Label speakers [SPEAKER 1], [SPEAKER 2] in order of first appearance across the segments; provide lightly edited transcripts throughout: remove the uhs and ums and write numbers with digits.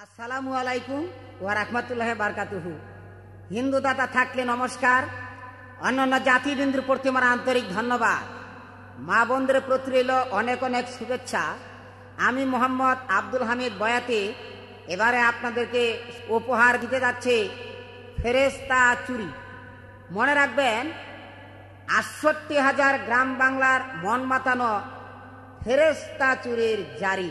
[SPEAKER 1] আসসালামু আলাইকুম ওয়া রাহমাতুল্লাহি ওয়া বারাকাতুহু। হিন্দু দাদা থাকলে নমস্কার, অন্যান্য জাতিবৃন্দের প্রতি আমার আন্তরিক ধন্যবাদ। মা বোনদের প্রতি রইল অনেক অনেক শুভেচ্ছা। আমি মোহাম্মদ আব্দুল হামিদ বয়াতি এবারে আপনাদেরকে উপহার দিতে যাচ্ছে ফেরেশতা চুরি। মনে রাখবেন, ৬৮,০০০ গ্রাম বাংলার মন মাতানো ফেরেশতা চুরির জারি।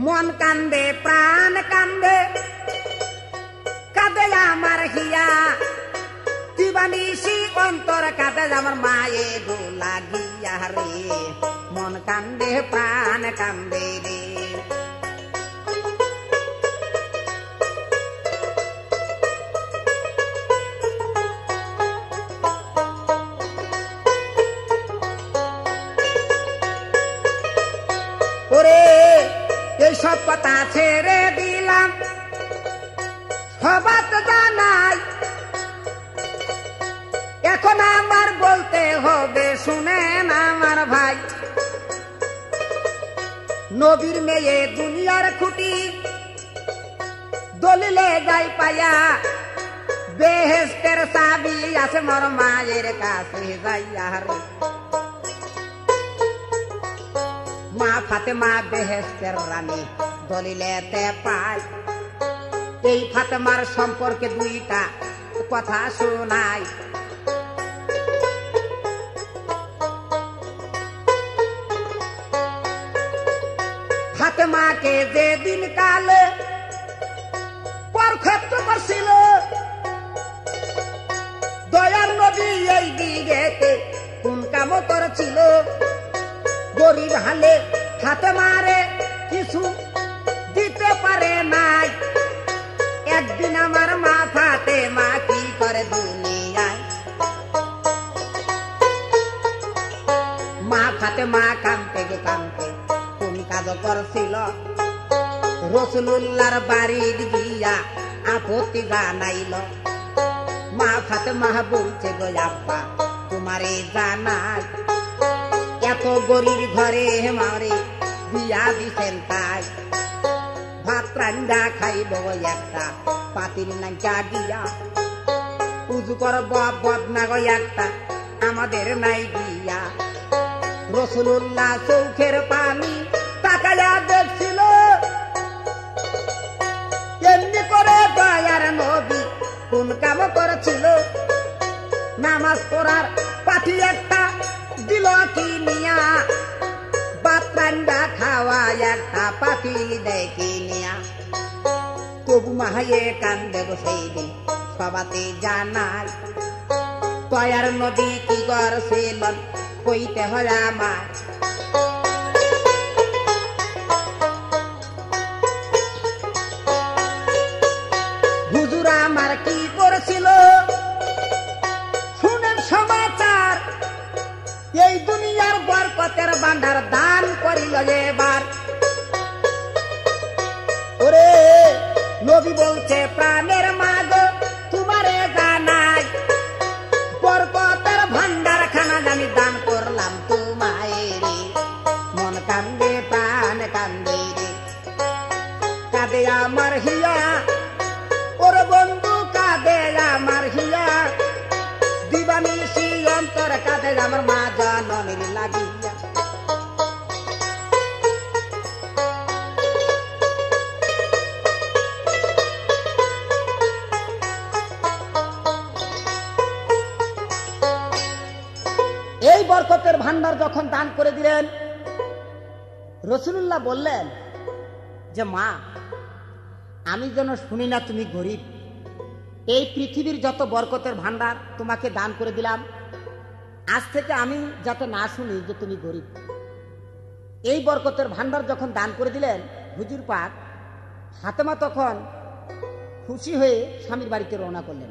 [SPEAKER 1] মন কান্দে প্রাণ কান্দে কাঁদে আমার হিয়া, দিবানিশি অন্তর কাঁদে আমার মায়ে গো লাগিয়া রে। মন কান্দে প্রাণ কান্দে রে। ওরে এইসব কথা ছেড়ে দিলাম, সবাই তো জানাই, এখন আমার বলতে হবে শুনেন আমার ভাই। নবীর মেয়ে দুনিয়ার খুঁটি দলিলে যাই পাইয়া, বেহেশতের চাবি আছে মোর মায়ের কাছে যাইয়া রে। মা ফাতেমা বেহেশতের রানী দলিলেতে পায়। এই ফাতেমার সম্পর্কে দুইটা কথা শোনাই। ফাতেমাকে যেদিন কালে বরখাস্ত করছিল দয়ার নবী, এই দিকে কোন কাম করেছিল? গরিব হালে ফাতেমারে কিছু দিতে পারে নাই। একদিন আমার মা ফাতেমা কি করে দুনিয়ায়, মা ফাতেমা কাঁদতে গে কাঁদতে কোন কাজ করছিল? রাসূলুল্লাহর বাড়ি গিয়া আপত্তি জানাইল। মা ফাতেমা বলছে গো আব্বা তোমারে জানাই, এত গরিব ঘরে মারে বিয়া দিছেন তাই। ভাত রান্না খাইব একটা পাতিল নাইকা গিয়া, উজু করব বদনা গো একটা আমাদের নাই গিয়া। রাসূলুল্লাহ চোখের পানি তাকায়া দেখছিল, এমনি করে দয়ার নবী কোন কাম করেছিল? নামাজ পড়ার পাঠি একটা দিল কি নিয়া, ভাত রান্না খাওয়া একটা পাতিল দেখি নিয়া। তবু মাহায়ে কান্দে গো সেই দিন সবাতে জানাই, দয়ার নবী কি করছিল কইতে হয় আমার। হুজুর আমার কি করেছিল শুনেন সমাচার, এই দুনিয়ার বরকতের ভান্ডার দান করিল এবার। ওরে নবী বলছে প্রাণের মাগো তোমারে জানাই, বরকতের ভান্ডার খানা জানি দান করলাম তোমায় রে। মন কান্দে প্রাণ কান্দে রে, কাঁদে আমার হিয়া, ওরে বন্ধু কাঁদে আমার হিয়া, দিবানিশি অন্তর কাঁদে আমার মা জননীর লাগিয়া। এই বরকতের ভান্ডার যখন দান করে দিলেন, রাসূলুল্লাহ বললেন যে মা আমি যেন শুনি না তুমি গরিব। এই পৃথিবীর যত বরকতের ভান্ডার তোমাকে দান করে দিলাম, আজ থেকে আমি যাতে না শুনি যে তুমি গরিব। এই বরকতের ভান্ডার যখন দান করে দিলেন হুজুর পাক, ফাতেমা তখন খুশি হয়ে স্বামীর বাড়িতে রওনা করলেন।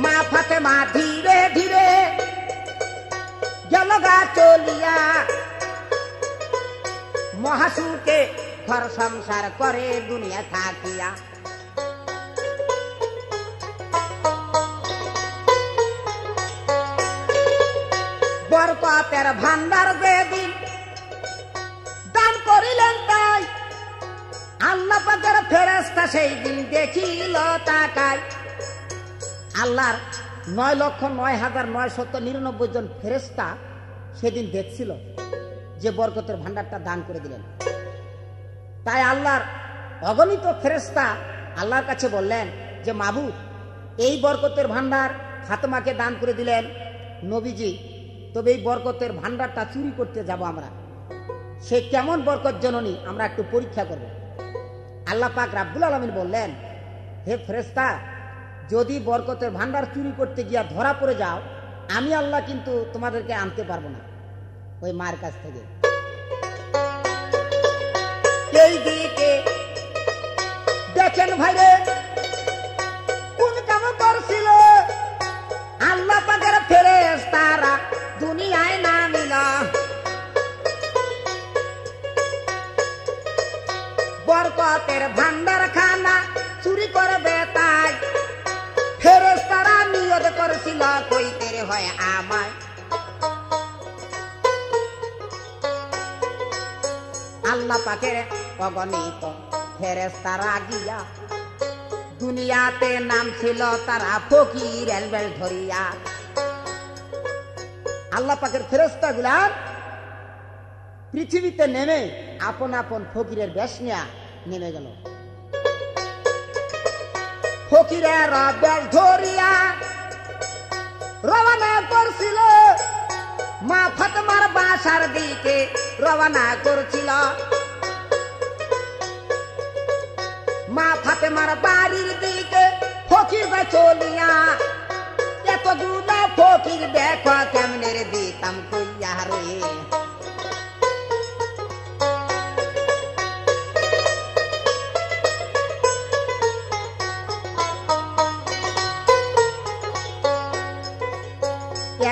[SPEAKER 1] মা ফাতেমা ধীরে ধীরে গেল গেল গা চলিয়া, মহাসুখে ঘর সংসার করে দুনিয়া থাকিয়া। বরকতের ভান্ডার যেদিন দান করিলেন তাই আল্লাহ পাকের ফেরেশতা সেই দিন দেখিল তাকায়। আল্লাহর 9,09,999 জন ফেরেশতা সেদিন দেখছিল যে বরকতের ভান্ডারটা দান করে দিলেন। তাই আল্লাহর অগণিত ফেরেশতা আল্লাহর কাছে বললেন যে মাবুদ, এই বরকতের ভান্ডার ফাতেমাকে দান করে দিলেন নবীজি, তবে এই বরকতের ভান্ডারটা চুরি করতে যাব আমরা, সে কেমন বরকত জননী আমরা একটু পরীক্ষা করব। আল্লাহ পাক রাব্বুল আলামিন বললেন, হে ফেরেশতা, যদি বরকতের ভান্ডার চুরি করতে গিয়া ধরা পড়ে যাও, আমি আল্লাহ কিন্তু তোমাদেরকে আনতে পারবো না ওই মার কাছ থেকে। এই দিকে দেখেন ভাইরে কোন কাম করছিল আল্লাহ পাকের ফেরেশতারা দুনিয়ায় নামিল। বরকতের ভান্ডার খানা চুরি করবে তাই ফেরেশতারা নিয়ত করেছিল কইতে হয় আমায়। আল্লাহ পাকের অগণিত ফেরেশতারা গিয়া দুনিয়াতে নাম ছিল তারা ফকির এলবেল ধরিয়া। আল্লাহ পাকের ফেরেশতা গুলা পৃথিবীতে নেমে আপন আপন ফকিরের বেশ নিয়া নেমে গেল। ফকিরের বেশ ধরিয়া রওনা করছিল মা ফাতেমার বাসার দিকে রওনা করছিল। মা ফাতেমার বাড়ির দিকে ফকির চলিয়া, এতগুলা ফকির দেখো কেমনে রে দিতাম কইয়া রে।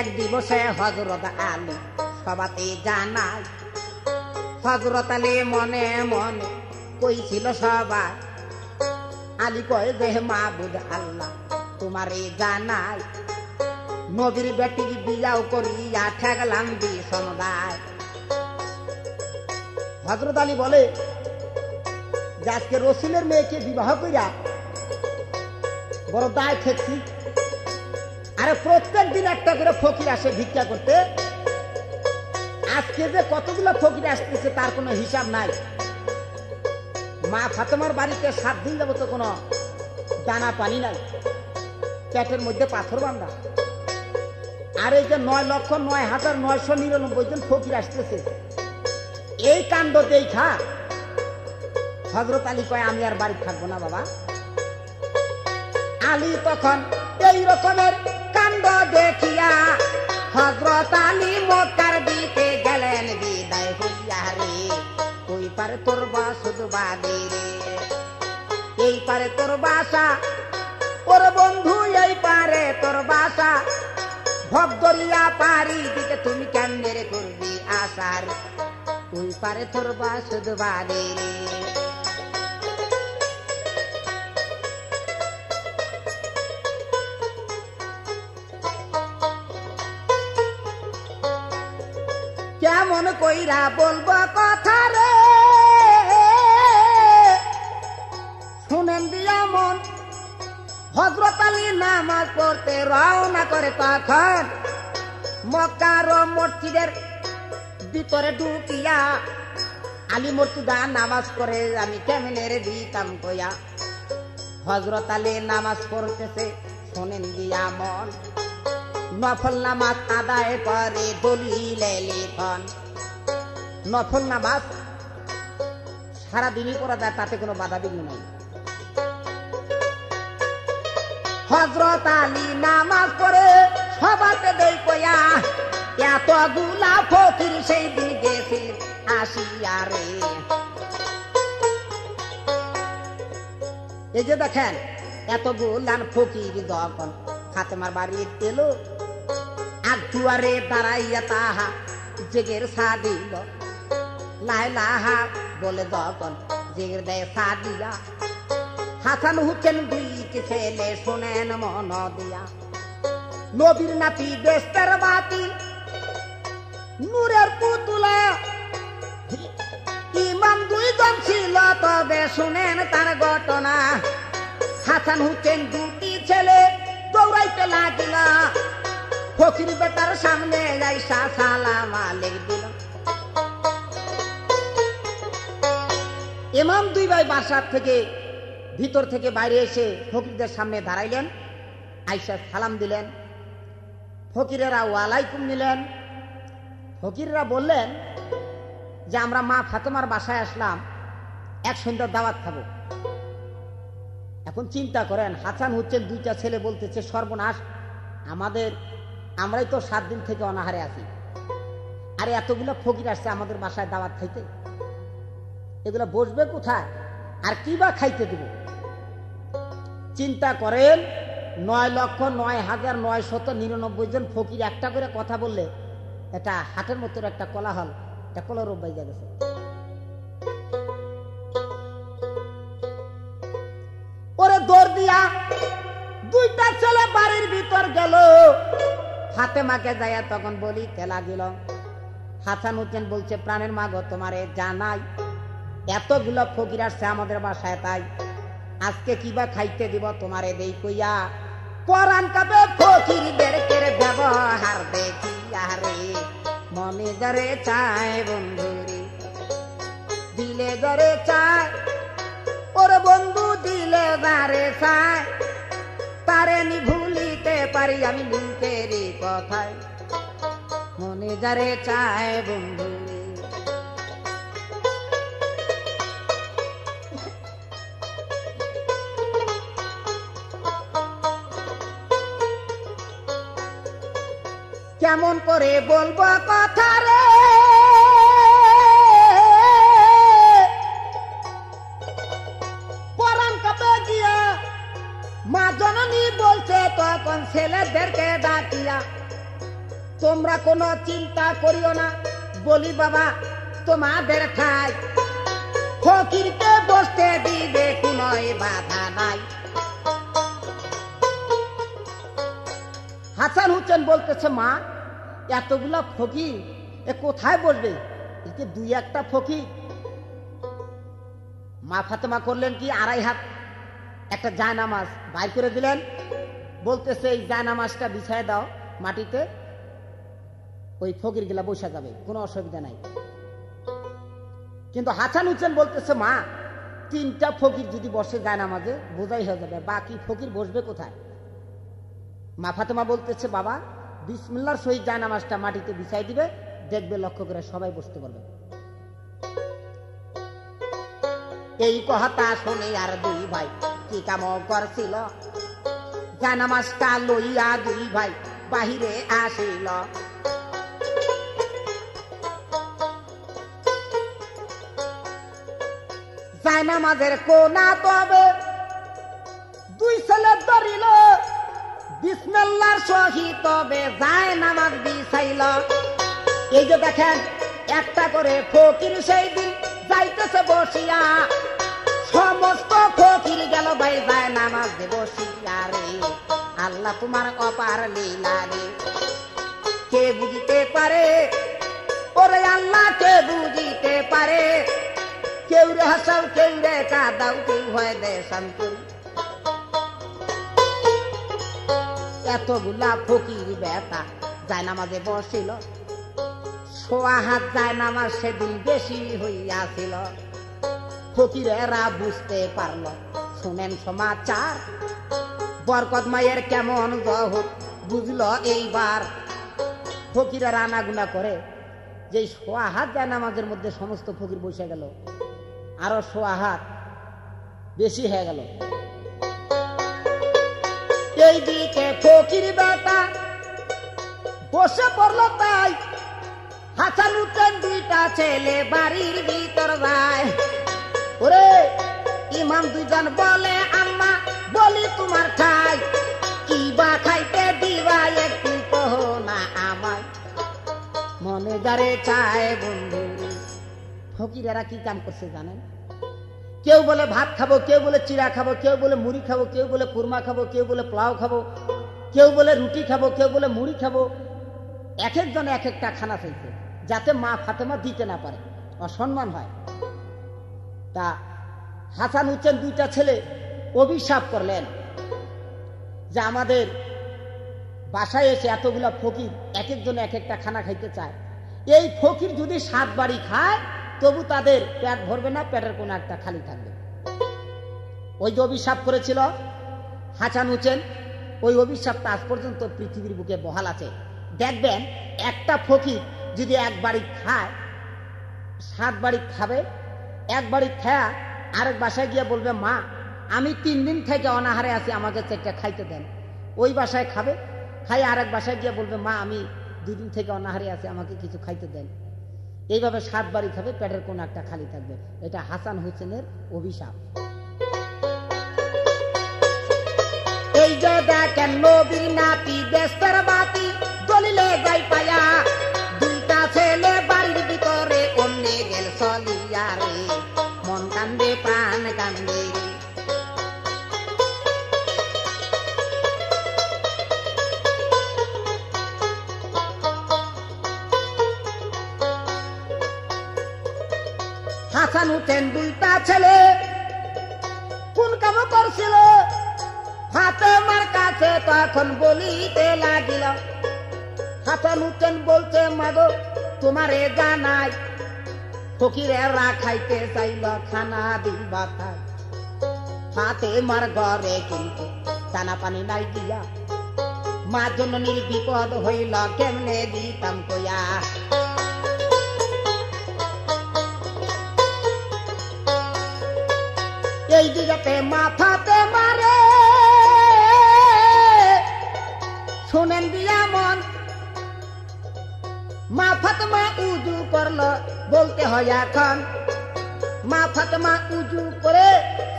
[SPEAKER 1] এক দিবসে হযরত আলী সবাতে জানায়, হযরত আলী মনে মনে কইছিল সবাই। আলী কয় যে মাবুদ আল্লাহ তোমারে জানাই, নবীর বেটি বিয়াও করিয়া ঠেকলাম বিষম দায়। হযরত আলী বলে যে আজকে রসুলের মেয়েকে বিবাহ কইরা বড় দায় ঠেকছি। আরে প্রত্যেক দিন একটা করে ফকির আসে ভিক্ষা করতে, আজকে যে কতগুলো ফকির আসতেছে তার কোনো হিসাব নাই। মা ফাতেমার বাড়িতে 7 দিন যাবত কোনো দানা পানি নাই, পেটের মধ্যে পাথর বাঁধা। আর এই যে 9,09,999 জন ফকির আসতেছে, এই কাণ্ড দেখা হযরত আলী কয় আমি আর বাড়ি থাকবো না বাবা। আলী তখন এই রকমের কাণ্ড দেখিয়া হযরত আলী মক্কার দিকে গেলেন বিদায় হইয়া রে। ওই পারে তোর বাসুদ বাদে রে, এই পারে তোর বাসা ওর বন্ধু, এই পারে তোর বাসা ভগদরিয়া পারি দিকে তুমি কেমনে রে করবি আসার। ওই পারে তোর বাসুদ বাদে রে। কেমন কইরা বলবো কথা রে, শুনেন দিয়া মন। হযরত আলী নামাজ পড়তে রওনা করে তখন মক্কার মসজিদের ভিতরে ঢুকিয়া আলী মুর্তজা নামাজ পড়ে আমি কেমনে রে দিতাম কইয়া। হযরত আলী নামাজ পড়তেছে শোনেন দিয়া মন, নফল নামাজ আদায় করে দলিলে লিখন। নফল নামাজ সারাদিনই করা যায়, তাতে কোনো বাধা বিঘ্ন নাই। হযরত আলী নামাজ পড়ে সবাতে দেই কইয়া, এতগুলা ফকির সেই দিন গেছিল আসিয়া রে। এই যে দেখেন এতগুলান ফকির যখন ফাতেমার বাড়ি এলো, আর দুয়ারে দাঁড়াইয়া তাহা জেগের সা দিল লাইলাহা বলে যখন জেগের দেয় সা দিয়া হাসান হুসেন দুইটি ছেলে শোনেন মন দিয়া নবীর নাতি বেস্তের বাতি নূরের পুতুলা ইমাম দুইজন ছিল তবে শুনেন তার ঘটনা হাসান হুসেন দুটি ছেলে দৌড়াইতে লাগিল ফকির বেটার সামনে যাইসা সালাম আলাইক দিল ইমাম দুই ভাই বাসার থেকে ভিতর থেকে বাইরে এসে ফকিরদের সামনে দাঁড়াইলেন আইসা সালাম দিলেন ফকিরেরা ওয়ালাইকুম নিলেন ফকিররা বললেন যে আমরা মা ফাতেমার বাসায় আসলাম এক সন্ধ্যার দাওয়াত খাবো এখন চিন্তা করেন হাসান হুসেন দুইটা ছেলে বলতেছে সর্বনাশ আমরাই তো 7 দিন থেকে অনাহারে আছি আরে এতগুলো ফকির আসছে আমাদের বাসায় দাওয়াত খাইতে এগুলো বসবে কোথায় আর কি বা খাইতে দিব চিন্তা করেন 9,09,999 জন ফকির একটা করে কথা বললে এটা হাটের মতো একটা কোলাহল এটা কলরব বাইজা গেছে ওরে দৌড় দিয়া দুইটা ছেলে বাড়ির ভিতর গেল ফাতেমাকে যাইয়া তখন বলিতে লাগিল হাসান হুসেন বলছে প্রাণের মা গো তোমারে জানাই এতগুলো ফকির আসছে আমাদের বাসায় তাই আজকে কিবা খাইতে দিব তোমারে দেই কইয়া পরান কাবে ফকিরদের কেরে ব্যবহার দেখিয়া রে মনে যারে চায় বন্ধুরে দিলে যারে চায় ওরে বন্ধু দিলে যারে চায় তারে নি ভুলিতে পারি আমি লিখেরি কথায় মনে যারে চায় বন্ধুরে কেমন করে বলবো কথা রে পরান কাপে গিয়া মা জননী বলছে তখন ছেলেদেরকে ডাকিয়া তোমরা কোনো চিন্তা করিও না বলি বাবা তোমাদের ঠাই ফকিরকে বসতে দিবে কোনো বাধা নাই হাসান হুসেন বলতেছে মা এতগুলা ফকির এ কোথায় বসবে একে 2-1টা ফকির মা ফাতেমা করলেন কি 2.5 হাত একটা জায়নামাজ বাইর করে দিলেন বলতেছে এই জায়নামাজটা বিছায় দাও মাটিতে ওই ফকির গুলা বসে যাবে কোনো অসুবিধা নাই কিন্তু হাসান হুসেন বলতেছে মা 3টা ফকির যদি বসে জায়নামাজে বোঝাই হয়ে যাবে বাকি ফকির বসবে কোথায় মা ফাতেমা বলতেছে বাবা বিসমিল্লাহর সহিত জায়নামাজটা মাটিতে বিছাই দিবে দেখবে লক্ষ্য করে সবাই বসতে পারবে এই কথা শুনে আর 2 ভাই কি কাম করছিল জায়নামাজটা লইয়া 2 ভাই বাহিরে আসিল জায়নামাজের কোনা তবে 2 ছেলে ধরিল বিসমিল্লাহর সহিত তবে জায়নামাজ বিছাইল এই যে দেখেন একটা করে ফকির সেই দিন যাইতেছে বসিয়া সমস্ত ফকির গেল ভাই জায়নামাজ বসিয়া রে আল্লাহ তোমার অপার লীলা রে কে বুঝিতে পারে ওরে আল্লাহ কে বুঝিতে পারে কেউ রে হাসাও কেউ রে কাঁদাও কেউ হয় দে শান্তি এতগুলা ফকির বেটা জায়নামাজে বসিল 1.5 হাত জায়নামাজ সেদিন বেশি হইয়াছিল ফকিরেরা বুঝতে পারল শুনেন সমাচার বরকত মায়ের কেমন জহর বুঝলো এইবার ফকিরেরা আনাগুনা করে যে 1.5 হাত জায়নামাজের মধ্যে সমস্ত ফকির বসে গেল আরো 1.5 হাত বেশি হয়ে গেল এইদিকে ফকির বেটা বসে পড়লো তাই হাসান হুসেন 2টা ছেলে বাড়ির ভিতর যায় ওরে ইমাম 2 জন বলে আম্মা বলি তোমার ঠাই কি বা খাইতে দিবা একটু কহো না আমার মনে যারে চায় বন্ধু। ফকিরেরা কি কাম করছে জানেন? কেউ বলে ভাত খাবো, কেউ বলে চিড়া খাবো, কেউ বলে মুড়ি খাবো, কেউ বলে কুরমা খাবো, কেউ বলে পোলাও খাবো, কেউ বলে রুটি খাবো, কেউ বলে মুড়ি খাবো। এক একজন এক একটা খানা চাইছে, যাতে মা ফাতেমা দিতে না পারে, অসম্মান হয়। তা হাসান হুসেন দুইটা ছেলে অভিশাপ করলেন যে আমাদের বাসায় এসে এতগুলা ফকির এক একজন এক একটা খানা খাইতে চায়, এই ফকির যদি 7 বাড়ি খায় তবু তাদের পেট ভরবে না, পেটের কোনো একটা খালি থাকবে। ওই যে অভিশাপ করেছিল হাসান হুসেন, ওই অভিশাপটা আজ পর্যন্ত পৃথিবীর বুকে বহাল আছে। দেখবেন একটা ফকির যদি 1 বাড়ি খায়, 7 বাড়ি খাবে, 1 বাড়ি খায় আরেক বাসায় গিয়ে বলবে মা আমি 3 দিন থেকে অনাহারে আছি, আমাকে একটা খাইতে দেন। ওই বাসায় খাবে, খাই আরেক বাসায় গিয়ে বলবে মা আমি 2 দিন থেকে অনাহারে আছি, আমাকে কিছু খাইতে দেন। এইভাবে 7 বাড়ি খাবে, পেটের কোন একটা খালি থাকবে। এটা হাসান হুসেনের অভিশাপ। এই যে দেখেন নবীর নাতি বেস্তের বাতি দলিলে যাই পায়া, 2টা ছেলে বাড়ির ভিতরে অন্যে গেল চলিয়া রে, মন কান্দে প্রাণ কান্দে। হাসান হুসেন 2টা ছেলে কোন কাম করছিল, ফাতেমার কাছে তখন বলিতে লাগিল। হাসান হুসেন বলছে মাগো তোমারে জানাই, ফকিরেরা খাইতে চাইল খানা দিবা খাই, ফাতেমার ঘরে কিন্তু দানা পানি নাই দিয়া, মা জননীর বিপদ হইল কেমনে দিতাম কইয়া। এই দিকে মাথাতে মারে শুনেন দিয়া মন, মা ফাতেমা উজু করলো বলতে হয় এখন, মা ফাতেমা উজু করে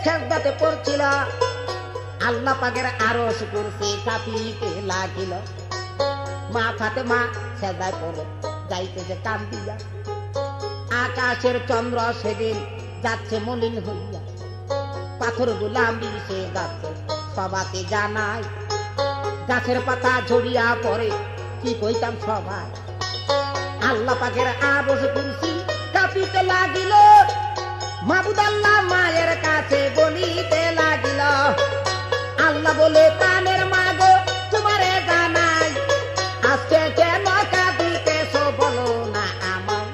[SPEAKER 1] সেজদাতে পড়ছিল, আল্লাহ পাকের আরশ কুরসি কাঁপিতে লাগিল। মা ফাতেমা সেজদায় পড়ে যাইতেছে কান্দিয়া, আকাশের চন্দ্র সেদিন যাচ্ছে মলিন হইয়া, পাথর গুলা মিশে যাচ্ছে সবাতে জানাই, গাছের পাতা ঝরিয়া পড়ে কি কইতাম সবাই। আল্লাহ পাকের আরশ কুরসি কাঁপিতে লাগিল, মাবুদ আল্লাহ মায়ের কাছে বলিতে লাগিল, আল্লাহ বলে প্রাণের মাগো তোমারে জানাই, আজকে কেন কাঁদিতেছ বলো না আমায়,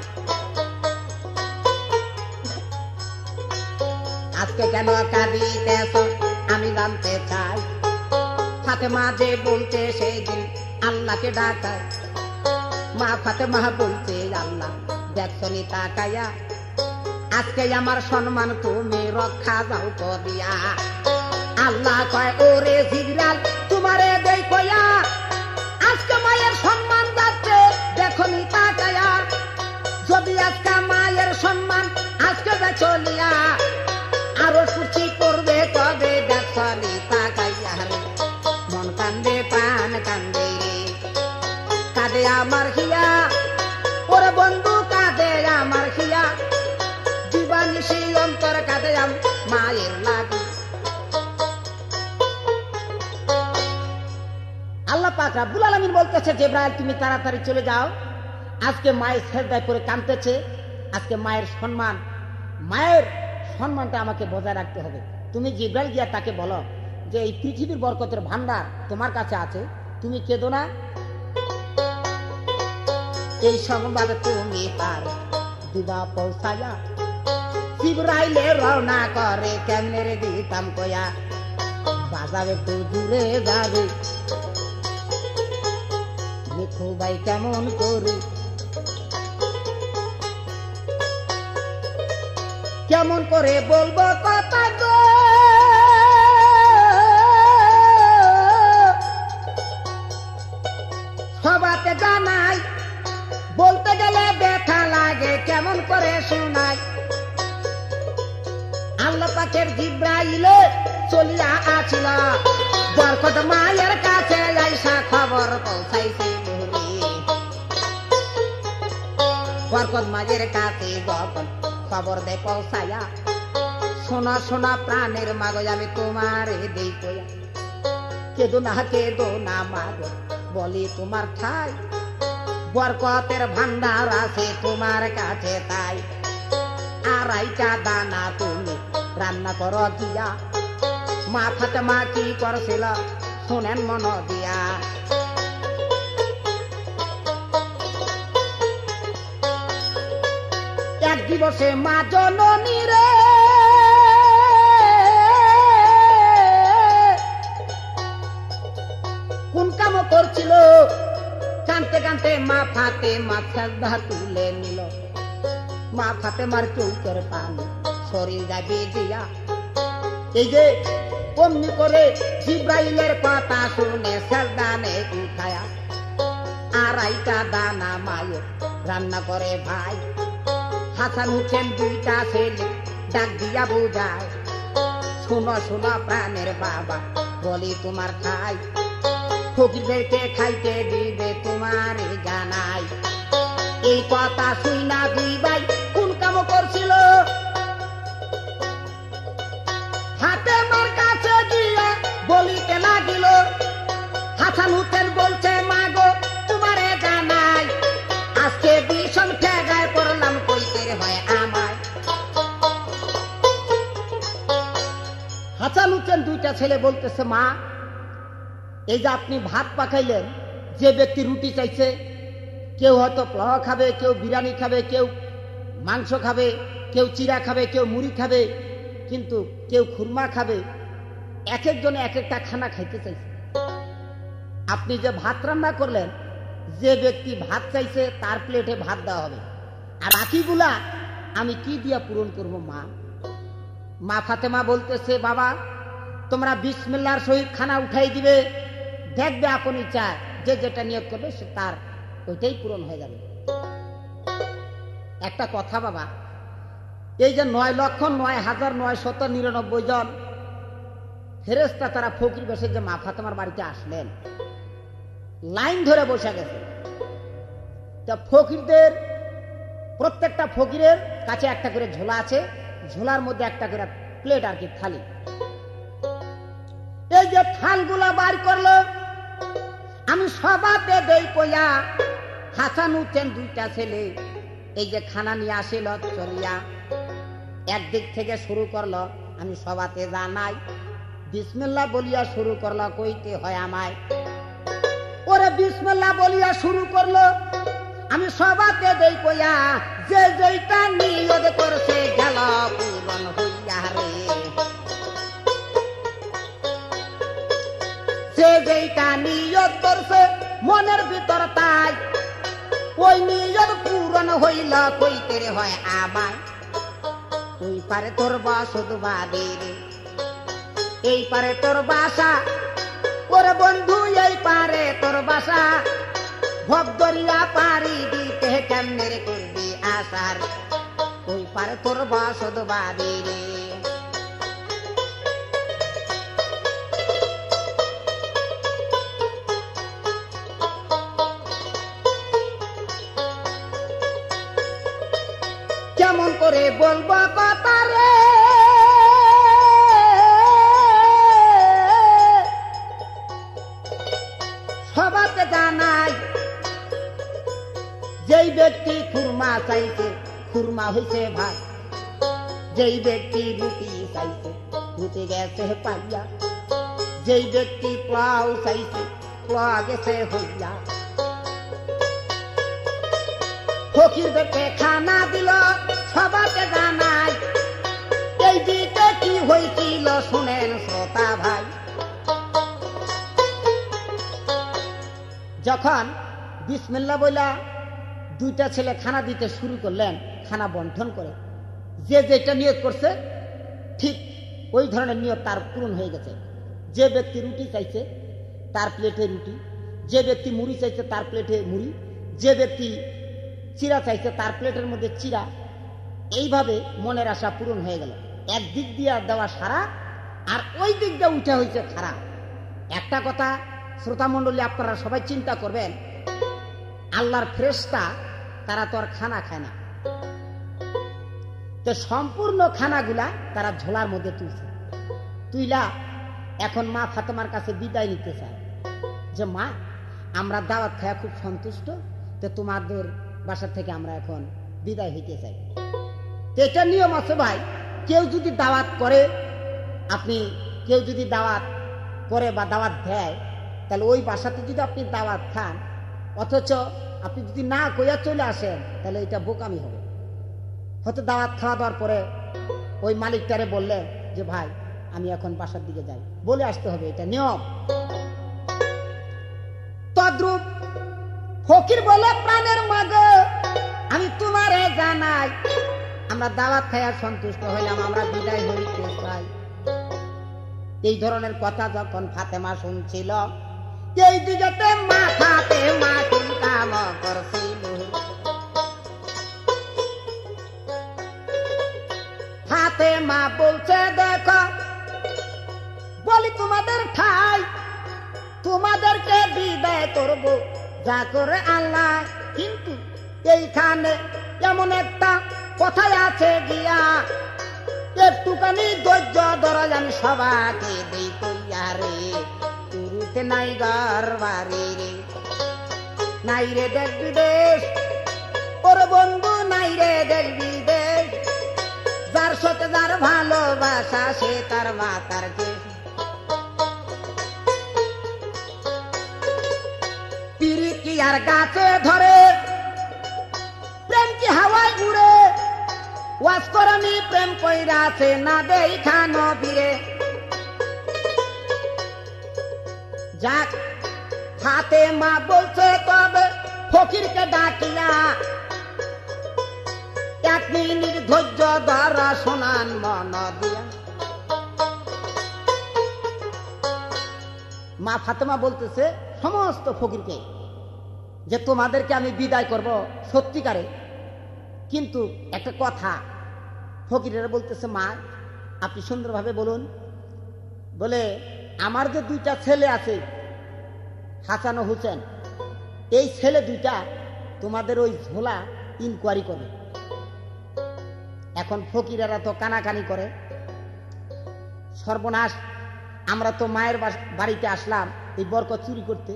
[SPEAKER 1] আজকে কেন কাঁদিতেছ আমি জানতে চাই। ফাতেমা যে বলছে সেই দিন আল্লাহকে ডাকায়, মা ফাতেমা বলছে আল্লাহ দেখছনি তাকায়া, আজকে আমার সম্মান তুমি রক্ষা যাও করিয়া। আল্লাহ কয় ওরে জিবরাইল তোমারে দেই কয়া, আজকে মায়ের সম্মান যাচ্ছে দেখনি তাকায়া, যদি আজকে মায়ের সম্মান আজকে চলিয়া, আরো সুচি করবে তবে দেখছনি তাকাইয়া রে, মন কান্দে প্রাণ কান্দে কাঁদে আমার হিয়া, ওরে বন্ধু কাঁদে আমার হিয়া, দিবানিশি অন্তর কাঁদে মায়ের লাগি। আল্লাহ পাক রব্বুল আলামিন বলতেছে জিবরাইল তুমি তাড়াতাড়ি চলে যাও, আজকে মায়ের সেজদায় পড়ে কাঁদতেছে, আজকে মায়ের সম্মানটা আমাকে বজায় রাখতে হবে। তুমি জিবরাইল গিয়া তাকে বলো যে এই পৃথিবীর বরকতের ভান্ডার তোমার কাছে আছে, তুমি কেঁদো না, এই সংবাদ তুমি তার দিবা পৌঁছায়া। জিবরাইলে রওনা করে কেমনে রে দিতাম কয়া, বাজার একটু দূরে যাবে দেখো ভাই কেমন করে, কেমন করে বলবো কথা গো, সবাতে জানাই, বলতে গেলে ব্যথা লাগে কেমন করে শোনাই। আল্লাহ পাকের জিবরাইল চলিয়া আসিল, বরকত মায়ের কাছে আইসা খবর পৌঁছাইছে, বরকত মাঝের কাছে যখন খবর দে পৌঁছায়া, সোনা সোনা প্রাণের মাগো আমি তোমারে দেই কয়া, কেদো না মাগো বলি তোমার ঠাই, বরকতের ভান্ডার আছে তোমার কাছে তাই। আড়াইটা দানা তুমি রান্না করো দিয়া, মা ফাতেমা কি করছিল শোনেন মন দিয়া। এক দিবসে মা জননী রে কোন কাম করছিল, কানতে কানতে মা ফাতেমা সাজদা তুলে নিল, মা ফাতেমার চৌকের পানি শরীর যাবে দিয়া। এই যে অমনি করে জিব্রাইলের কথা শুনে সাজদানে উঠায়া, আড়াইটা দানা মায়ের রান্না করে ভাই, হাসান হুসেন দুইটা ছেলে ডাক দিয়া বোঝায়, শোনো শোনো প্রাণের বাবা বলি তোমার ঠাই, ফকিরদেরকে খাইতে দিবে তোমার জানাই। এই কথা শুই না দুই ভাই কোন কাম করছিল, হাতে মার কাছে গিয়ে বলিতে লাগিল, হাসান হুসেন বলছে মাগো তোমারে জানাই, আজকে ভীষণ ঠেগায় পড়লাম কইতে হয় আমায়। হাসান হুসেন দুইটা ছেলে বলতেছে মা, এই যে আপনি ভাত পাকাইলেন, যে ব্যক্তি রুটি চাইছে, কেউ হয়তো পোলাও খাবে, কেউ বিরিয়ানি খাবে, কেউ মাংস খাবে, কেউ চিড়া খাবে, কেউ মুড়ি খাবে, কিন্তু কেউ খুরমা খাবে, এক একজনে এক একটা খানা খাইতে চাইছে। আপনি যে ভাত রান্না করলেন, যে ব্যক্তি ভাত চাইছে তার প্লেটে ভাত দেওয়া হবে, আর বাকিগুলা আমি কি দিয়া পূরণ করব মা? মা ফাতেমা বলতেছে বাবা তোমরা বিসমিল্লাহর সহিত খানা উঠাই দিবে, দেখবে আপন ইচ্ছা যে যেটা নিয়োগ করবে সে তার ওইটাই পূরণ হয়ে যাবে। একটা কথা বাবা, এই যে 9,09,999 জন ফেরেশতা তারা ফকির বেশে যে মা ফাতেমার বাড়িতে আসলেন, লাইন ধরে বসে গেছে। তা ফকিরদের প্রত্যেকটা ফকিরের কাছে একটা করে ঝোলা আছে, ঝোলার মধ্যে একটা করে প্লেট আর কি থালি। এই যে থালগুলা বার করলো, আমি সবাতে দেই কইয়া, হাসান হুসেন দুইটা ছেলে এই যে খানা নিয়ে আসিল চলিয়া, একদিক থেকে শুরু করলো, আমি সবাতে জানাই, বিসমিল্লাহ বলিয়া শুরু করলো কইতে হয় আমায়। ওরে বিসমিল্লাহ বলিয়া শুরু করলো, আমি সবাতে দেই কইয়া, যে যেইটা নিয়ত করছে গেল পূরণ হইয়া রে, যে যেইটা নিয়ত করছে মনের ভিতর তাই, ওই নিয়ত পূরণ হইল কইতে হয় আমায়। ওই পারে তোর বসত বাদে রে, এই পারে তোর বাসা, ওরে বন্ধু এই পারে তোর বাসা, ভবদরিয়া পারি দিতে কেমনে রে করবি আসার, ওই পারে তোর বসত বাদে রে। কেমন করে বলবো কথা রে, সবাতে জানাই, যেই ব্যক্তি খুরমা চাইছে খুরমা হইছে ভাত, যেই ব্যক্তি রুটি চাইছে রুটি গেছে পাইয়া, যেই ব্যক্তি পোলাও চাইছে পোলাও গেছে হইয়া। ফকিরদেরকে খানা দিল সবাতে জানাই, এই দিকে কি হয়েছিল শুনেন শ্রোতা ভাই। যখন বিসমিল্লাহ বইলা দুইটা ছেলে খানা দিতে শুরু করলেন, খানা বন্টন করে, যে যেটা নিয়ত করছে ঠিক ওই ধরনের নিয়ত তার পূরণ হয়ে গেছে। যে ব্যক্তি রুটি চাইছে তার প্লেটে রুটি, যে ব্যক্তি মুড়ি চাইছে তার প্লেটে মুড়ি, যে ব্যক্তি চিরা চাইছে তার প্লেটের মধ্যে চিরা। এইভাবে মনের আশা পূরণ হয়ে গেল। একদিক দিয়ে দেওয়া সারা, আর ওই দিক দিয়ে উঠে হয়েছে খারাপ। একটা কথা শ্রোতা মণ্ডলী আপনারা সবাই চিন্তা করবেন, আল্লাহর ফেরেশতা তারা তো আর খানা খায় না, তো সম্পূর্ণ খানাগুলা তারা ঝোলার মধ্যে তুলছে। তুইলা এখন মা ফাতেমার কাছে বিদায় নিতে চায় যে মা, আমরা দাওয়াত খায়া খুব সন্তুষ্ট, তো তোমাদের বাসা থেকে আমরা এখন বিদায় হইতে চাই। এটা নিয়ম আছে ভাই, কেউ যদি দাওয়াত করে, আপনি কেউ যদি দাওয়াত করে বা দাওয়াত দেয়, তাহলে ওই বাসাতে যদি আপনি দাওয়াত খান, অথচ আপনি যদি না কইয়া চলে আসেন, তাহলে এটা বোকামি হবে। হয়তো দাওয়াত খাওয়া দেওয়ার পরে ওই মালিকটারে বললেন যে ভাই আমি এখন বাসার দিকে যাই, বলে আসতে হবে, এটা নিয়ম। তদ্রূপ ফকির বলে প্রাণের মাগ, আমি তোমারে জানাই, আমরা দাওয়াত খাইয়া সন্তুষ্ট হইলাম, আমরা বিদায় হইতে চাই। এই ধরনের কথা যখন ফাতেমা শুনছিল, এই দিকে মাথাতে মাটির কাম করছিল। ফাতেমা বলছে দেখো, বলি তোমাদের ঠাই, তোমাদেরকে বিদায় করব যা করে আল্লাহ, কিন্তু এইখানে এমন একটা কথাই আছে গিয়া, একটুখানি ধৈর্য ধরো, আমি সবাকে দেই কইয়া রে, তুরুতে নাই ঘর বাড়ি রে, নাই রে দেশ বিদেশ, ওর বন্ধু নাই রে দেশ বিদেশ, যার সাথে যার ভালোবাসা সে তার মাতার কেশ, পিড়ি কি আর গাছে ধরে, প্রেম কি হাওয়ায় উড়ে, ওয়াজ করনি প্রেম কইরাছে না দেখা নবীরে। যাক, ফাতেমা বলছে তবে ফকিরকে ডাকিয়া, এক মিনিট ধৈর্য ধরা শোনান মন দিয়া। মা ফাতেমা বলতেছে সমস্ত ফকিরকে যে তোমাদেরকে আমি বিদায় করব সত্যিকারে, কিন্তু একটা কথা। ফকিরেরা বলতেছে মা আপনি সুন্দরভাবে বলুন। বলে আমার যে দুইটা ছেলে আছে, হাসান ও হুসেন, এই ছেলে দুইটা তোমাদের ওই ঝোলা ইনকোয়ারি করবে। এখন ফকিরেরা তো কানাকানি করে, সর্বনাশ, আমরা তো মায়ের বাড়িতে আসলাম এই বরকত চুরি করতে,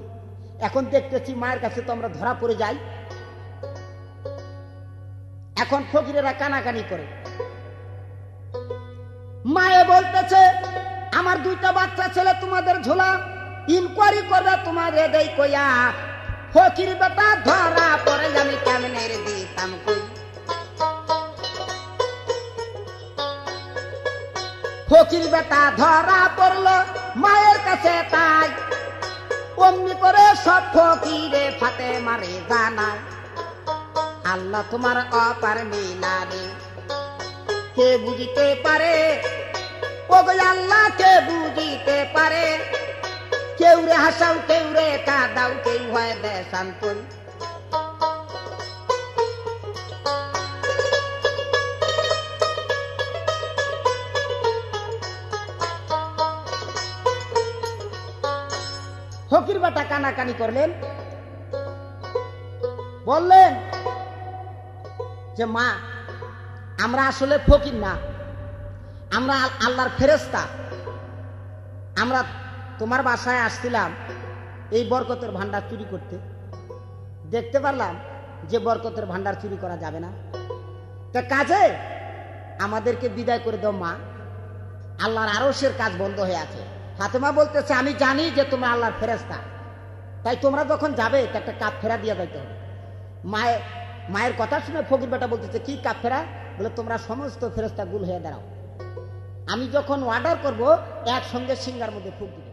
[SPEAKER 1] এখন দেখতেছি মায়ের কাছে তো আমরা ধরা পড়ে যাই। এখন ফকিরেরা কানাকানি করে, মায়ে বলতেছে আমার দুইটা বাচ্চা ছেলে তোমাদের ঝোলা ইনকোয়ারি করবে তোমাদের দেই কইয়া, ফকির বেটা ধরা পড়ে আমি কেমনে দিতাম কই। ফকির বেটা ধরা পড়লো মায়ের কাছে, তাই অমনি করে সব ফকিরে ফাতেমারে জানায়, আল্লাহ তোমার অপার মিলারে, কে বুঝিতে পারে, ও গো আল্লাহ কে বুঝিতে পারে, কেউ রে হাসাও কেউ রে কাঁদাও, কেউ হয় দেশান্তর। ফকির বেটা কানাকানি করলেন, বললেন যে মা আমরা আসলে ফকির না, আমরা আল্লাহর ফেরেশতা, আমরা তোমার বাসায় আসছিলাম এই বরকতের ভান্ডার চুরি করতে, দেখতে পারলাম যে বরকতের ভান্ডার চুরি করা যাবে না, তা কাজে আমাদেরকে বিদায় করে দাও মা, আল্লাহর আরশের কাজ বন্ধ হয়ে আছে। ফাতেমা বলতেছে আমি জানি যে তোমরা আল্লাহর ফেরেশতা, তাই তোমরা যখন যাবে তা একটা কাপ ফেরা দিয়ে যাইতে হবে। মায়ের কথা শুনে ফকির বেটা বলতেছে কি কাপ ফেরা? বলে তোমরা সমস্ত ফেরেশতা গুল হয়ে দাঁড়াও, আমি যখন অর্ডার করব একসঙ্গে সিঙ্গার মধ্যে ফুক দিবে।